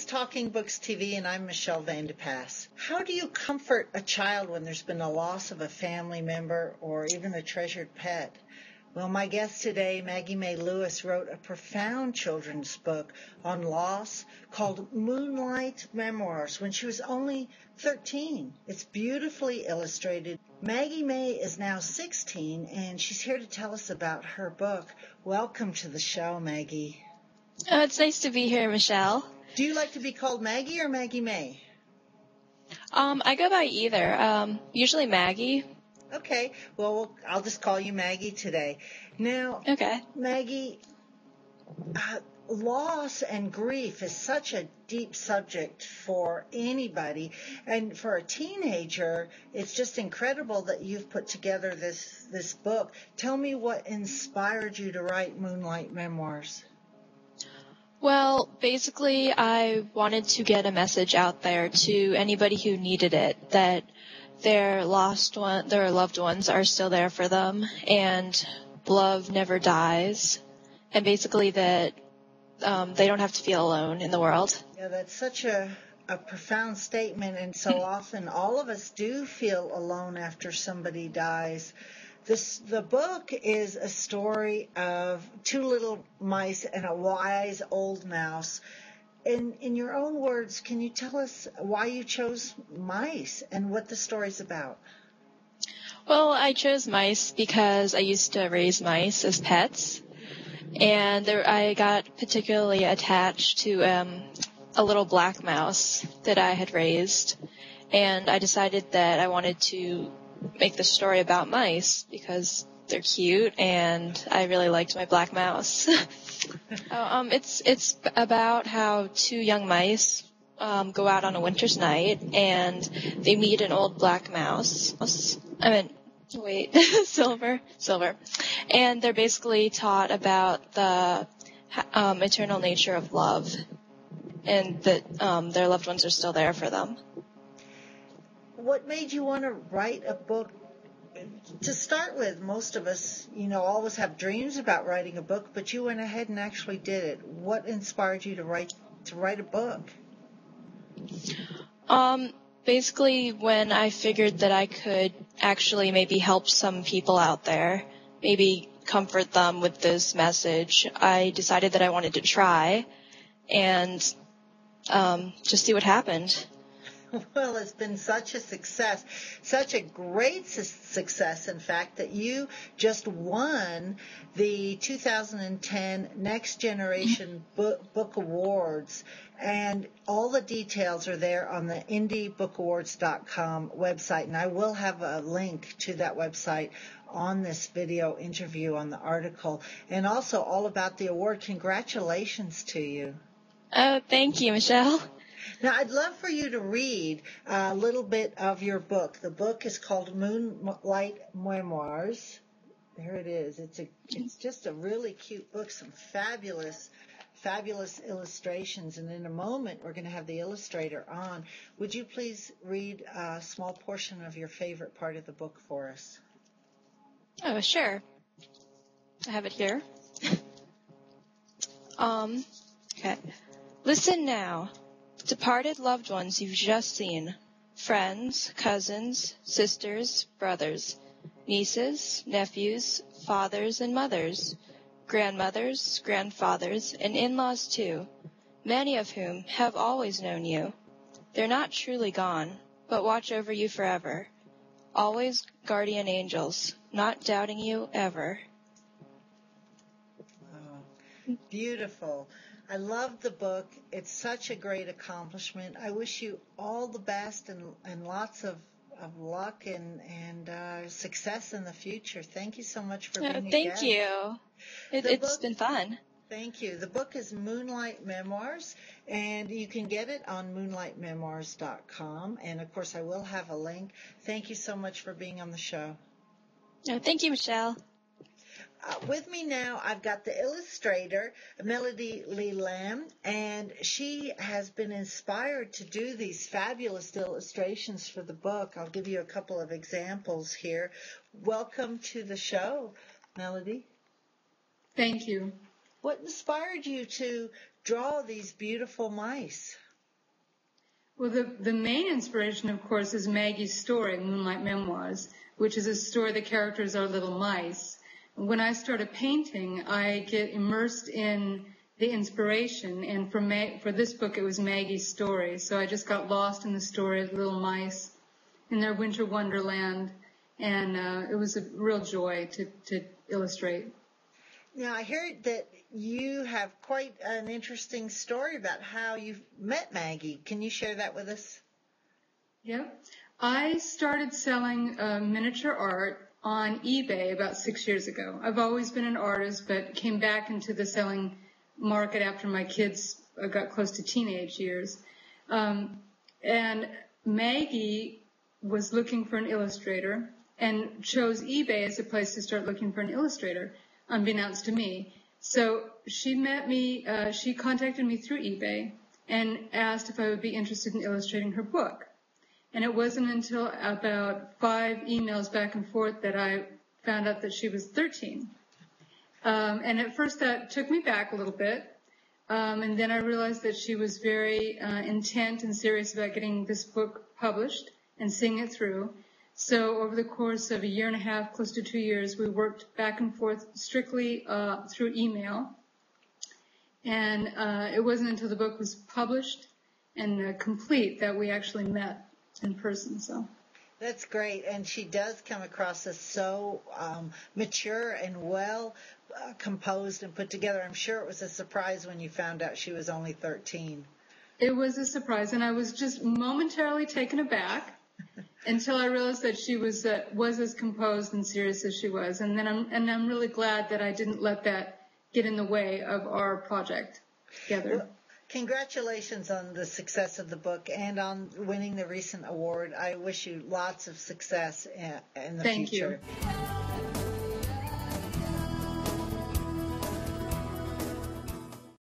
Talking Books TV, and I'm Michelle Vandepass. How do you comfort a child when there's been a loss of a family member or even a treasured pet? Well, my guest today, Maggie Mae Lewis, wrote a profound children's book on loss called Moonlight Memoirs when she was only 13. It's beautifully illustrated. Maggie Mae is now 16, and she's here to tell us about her book. Welcome to the show, Maggie. Oh, it's nice to be here, Michelle. Do you like to be called Maggie or Maggie Mae? I go by either. Usually Maggie. Okay, well, I'll just call you Maggie today. Now, Okay. Maggie, loss and grief is such a deep subject for anybody, and for a teenager, it's just incredible that you've put together this book. Tell me what inspired you to write Moonlight Memoirs. Well, basically, I wanted to get a message out there to anybody who needed it, that their loved ones are still there for them, and love never dies, and basically that they don't have to feel alone in the world. Yeah, that's such a profound statement, and so often all of us do feel alone after somebody dies. The book is a story of two little mice and a wise old mouse. In your own words, can you tell us why you chose mice and what the story's about? Well, I chose mice because I used to raise mice as pets, and I got particularly attached to a little black mouse that I had raised, and I decided that I wanted to make the story about mice because they're cute, and I really liked my black mouse. It's about how two young mice go out on a winter's night, and they meet an old black mouse. Silver. And they're basically taught about the eternal nature of love, and that their loved ones are still there for them. What made you want to write a book? To start with, most of us, always have dreams about writing a book, but you went ahead and actually did it. What inspired you to write a book? Basically, when I figured that I could actually maybe help some people out there, maybe comfort them with this message, I decided that I wanted to try and just see what happened. Well, it's been such a success, such a great success, in fact, that you just won the 2010 Next Generation Book Awards, and all the details are there on the indiebookawards.com website, and I will have a link to that website on this video interview on the article, and also all about the award. Congratulations to you. Oh, thank you, Michelle. Now, I'd love for you to read a little bit of your book. The book is called Moonlight Memoirs. There it is. It's just a really cute book, some fabulous illustrations. And in a moment, we're going to have the illustrator on. Would you please read a small portion of your favorite part of the book for us? Oh, sure. I have it here. Okay. Listen now. Departed loved ones you've just seen, friends, cousins, sisters, brothers, nieces, nephews, fathers and mothers, grandmothers, grandfathers, and in-laws too, many of whom have always known you. They're not truly gone, but watch over you forever, always guardian angels, not doubting you ever. Oh, beautiful. I love the book. It's such a great accomplishment. I wish you all the best and lots of luck and success in the future. Thank you so much for being a guest. Thank you. It's been fun. Thank you. The book is Moonlight Memoirs, and you can get it on moonlightmemoirs.com. And, of course, I will have a link. Thank you so much for being on the show. Thank you, Michelle. With me now, I've got the illustrator, Melody Lee Lamb, and she has been inspired to do these fabulous illustrations for the book. I'll give you a couple of examples here. Welcome to the show, Melody. Thank you. What inspired you to draw these beautiful mice? Well, the main inspiration, of course, is Maggie's story, Moonlight Memoirs, which is a story the characters are little mice. When I started painting, I get immersed in the inspiration, and for this book, it was Maggie's story. So I just got lost in the story of the little mice in their winter wonderland, and it was a real joy to illustrate. Now, I heard that you have quite an interesting story about how you met Maggie. Can you share that with us? Yeah. I started selling miniature art on eBay about 6 years ago. I've always been an artist, but came back into the selling market after my kids got close to teenage years. And Maggie was looking for an illustrator and chose eBay as a place to start looking for an illustrator, unbeknownst to me. So she met me, she contacted me through eBay and asked if I would be interested in illustrating her book. And it wasn't until about 5 emails back and forth that I found out that she was 13. And at first that took me back a little bit. And then I realized that she was very intent and serious about getting this book published and seeing it through. So over the course of a year and a half, close to 2 years, we worked back and forth strictly through email. And it wasn't until the book was published and complete that we actually met in person. So that's great. And she does come across as so mature and well composed and put together. I'm sure it was a surprise when you found out she was only 13. It was a surprise, and I was just momentarily taken aback until I realized that she was as composed and serious as she was. And then I'm really glad that I didn't let that get in the way of our project together. Well, congratulations on the success of the book and on winning the recent award. I wish you lots of success in the future. Thank you.